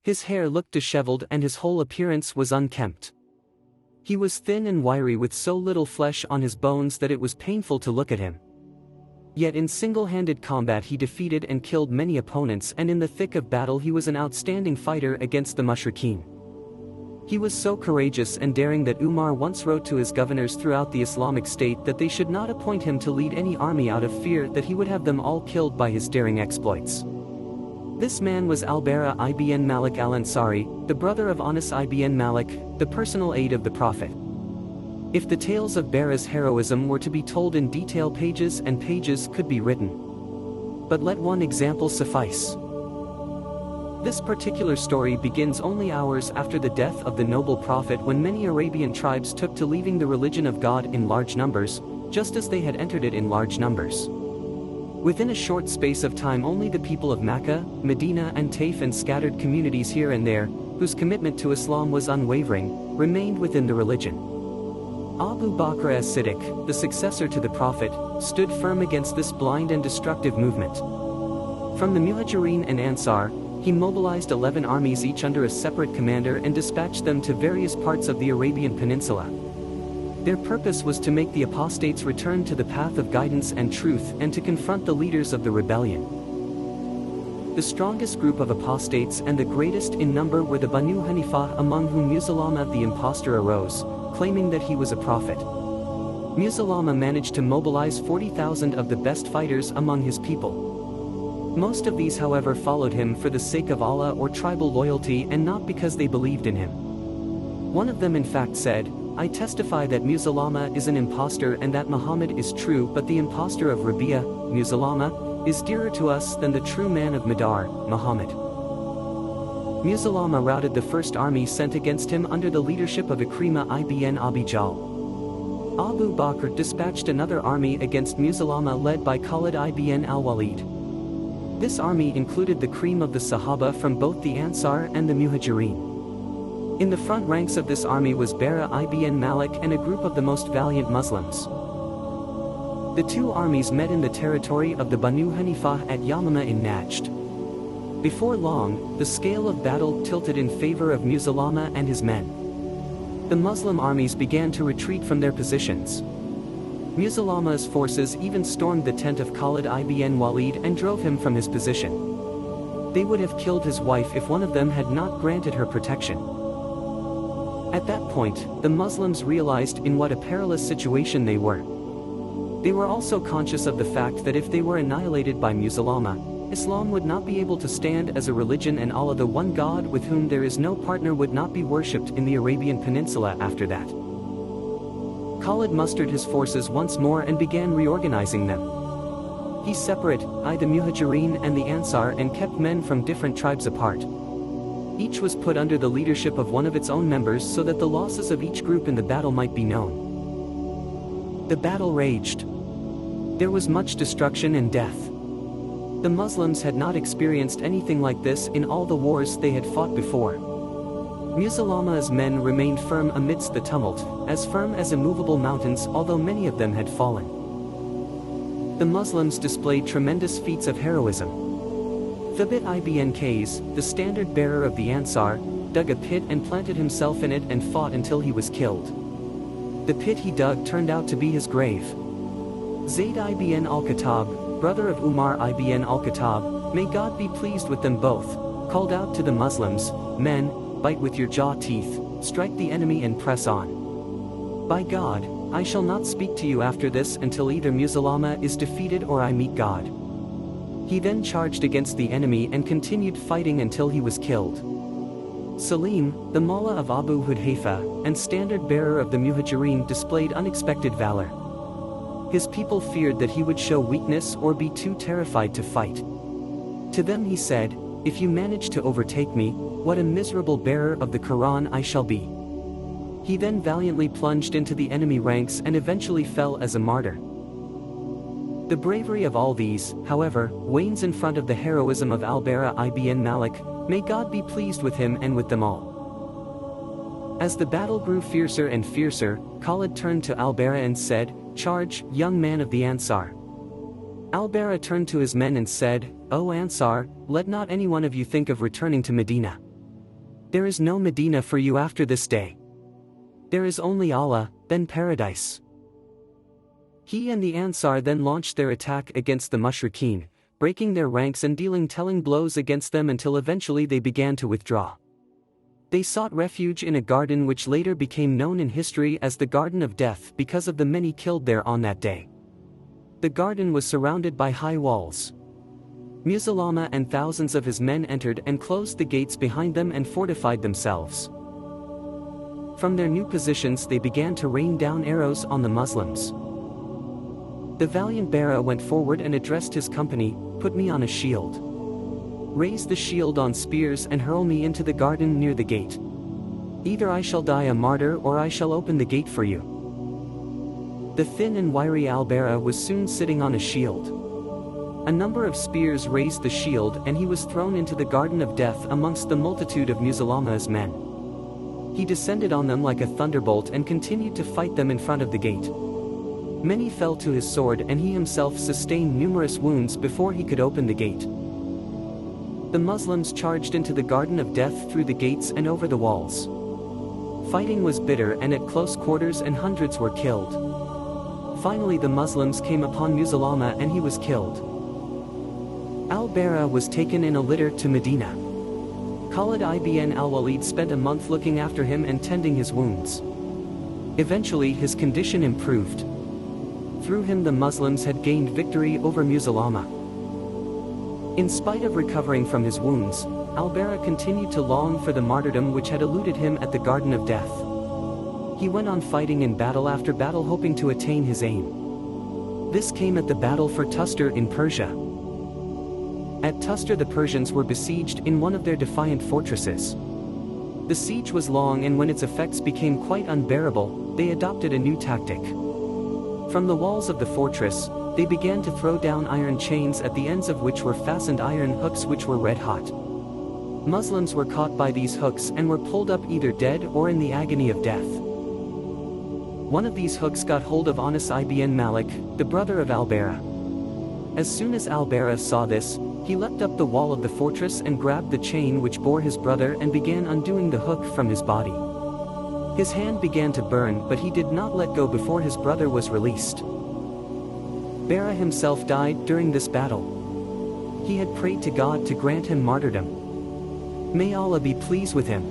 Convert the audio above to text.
His hair looked disheveled and his whole appearance was unkempt. He was thin and wiry with so little flesh on his bones that it was painful to look at him. Yet in single-handed combat he defeated and killed many opponents, and in the thick of battle he was an outstanding fighter against the mushrikeen. He was so courageous and daring that Umar once wrote to his governors throughout the Islamic State that they should not appoint him to lead any army out of fear that he would have them all killed by his daring exploits. This man was Al-Baraa ibn Malik al-Ansari, the brother of Anas ibn Malik, the personal aide of the Prophet. If the tales of Bara's heroism were to be told in detail, pages and pages could be written. But let one example suffice. This particular story begins only hours after the death of the noble prophet, when many Arabian tribes took to leaving the religion of God in large numbers, just as they had entered it in large numbers. Within a short space of time only the people of Mecca, Medina and Taif and scattered communities here and there, whose commitment to Islam was unwavering, remained within the religion. Abu Bakr as-Siddiq, the successor to the Prophet, stood firm against this blind and destructive movement. From the Muhajirin and Ansar, he mobilized 11 armies, each under a separate commander, and dispatched them to various parts of the Arabian Peninsula. Their purpose was to make the apostates return to the path of guidance and truth, and to confront the leaders of the rebellion. The strongest group of apostates and the greatest in number were the Banu Hanifah, among whom Musaylama the impostor arose, claiming that he was a prophet. Musaylama managed to mobilize 40,000 of the best fighters among his people. Most of these, however, followed him for the sake of Allah or tribal loyalty, and not because they believed in him. One of them in fact said, "I testify that Musaylama is an impostor and that Muhammad is true, but the impostor of Rabi'a, Musaylama, is dearer to us than the true man of Madar, Muhammad." Musaylama routed the first army sent against him under the leadership of Ikrimah ibn Abi Jahl. Abu Bakr dispatched another army against Musaylama led by Khalid ibn al-Walid. This army included the cream of the Sahaba from both the Ansar and the Muhajirin. In the front ranks of this army was Bara ibn Malik and a group of the most valiant Muslims. The two armies met in the territory of the Banu Hanifah at Yamama in Najd. Before long, the scale of battle tilted in favor of Musaylama and his men. The Muslim armies began to retreat from their positions. Musaylama's forces even stormed the tent of Khalid ibn Walid and drove him from his position. They would have killed his wife if one of them had not granted her protection. At that point, the Muslims realized in what a perilous situation they were. They were also conscious of the fact that if they were annihilated by Musaylama, Islam would not be able to stand as a religion, and Allah, the one God with whom there is no partner, would not be worshipped in the Arabian Peninsula after that. Khalid mustered his forces once more and began reorganizing them. He separated the Muhajirin and the Ansar and kept men from different tribes apart. Each was put under the leadership of one of its own members so that the losses of each group in the battle might be known. The battle raged. There was much destruction and death. The Muslims had not experienced anything like this in all the wars they had fought before. Musaylama's men remained firm amidst the tumult, as firm as immovable mountains, although many of them had fallen. The Muslims displayed tremendous feats of heroism. Thabit ibn Qais, the standard bearer of the Ansar, dug a pit and planted himself in it and fought until he was killed. The pit he dug turned out to be his grave. Zayd ibn al-Khattab, brother of Umar ibn al-Khattab, may God be pleased with them both, called out to the Muslims, "Men, bite with your jaw teeth, strike the enemy and press on. By God, I shall not speak to you after this until either Musaylama is defeated or I meet God." He then charged against the enemy and continued fighting until he was killed. Salim, the Mullah of Abu Hudhayfa, and standard bearer of the Muhajirin, displayed unexpected valor. His people feared that he would show weakness or be too terrified to fight. To them he said, "If you manage to overtake me, what a miserable bearer of the Quran I shall be." He then valiantly plunged into the enemy ranks and eventually fell as a martyr. The bravery of all these, however, wanes in front of the heroism of Al-Baraa ibn Malik, may God be pleased with him and with them all. As the battle grew fiercer and fiercer, Khalid turned to Al-Baraa and said, "Charge, young man of the Ansar." Al-Baraa turned to his men and said, "O Ansar, let not any one of you think of returning to Medina. There is no Medina for you after this day. There is only Allah, then paradise. He and the Ansar then launched their attack against the Mushrikeen, breaking their ranks and dealing telling blows against them until eventually they began to withdraw. They sought refuge in a garden which later became known in history as the Garden of Death because of the many killed there on that day. The garden was surrounded by high walls. Musaylama and thousands of his men entered and closed the gates behind them and fortified themselves. From their new positions they began to rain down arrows on the Muslims. The valiant Bara went forward and addressed his company, "Put me on a shield. Raise the shield on spears and hurl me into the garden near the gate. Either I shall die a martyr or I shall open the gate for you." The thin and wiry Al-Bara was soon sitting on a shield. A number of spears raised the shield and he was thrown into the Garden of Death amongst the multitude of Musaylama's men. He descended on them like a thunderbolt and continued to fight them in front of the gate. Many fell to his sword and he himself sustained numerous wounds before he could open the gate. The Muslims charged into the Garden of Death through the gates and over the walls. Fighting was bitter and at close quarters and hundreds were killed. Finally the Muslims came upon Musaylama and he was killed. Al-Bara was taken in a litter to Medina. Khalid ibn al-Walid spent a month looking after him and tending his wounds. Eventually his condition improved. Through him the Muslims had gained victory over Musaylama. In spite of recovering from his wounds, Al-Bara continued to long for the martyrdom which had eluded him at the Garden of Death. He went on fighting in battle after battle hoping to attain his aim. This came at the battle for Tustar in Persia. At Tustar the Persians were besieged in one of their defiant fortresses. The siege was long and when its effects became quite unbearable, they adopted a new tactic. From the walls of the fortress, they began to throw down iron chains at the ends of which were fastened iron hooks which were red hot. Muslims were caught by these hooks and were pulled up either dead or in the agony of death. One of these hooks got hold of Ofthe ibn Malik, the brother of Al-Bara. As soon as Al-Bara saw this, he leapt up the wall of the fortress and grabbed the chain which bore his brother and began undoing the hook from his body. His hand began to burn but he did not let go before his brother was released. Bara himself died during this battle. He had prayed to God to grant him martyrdom. May Allah be pleased with him.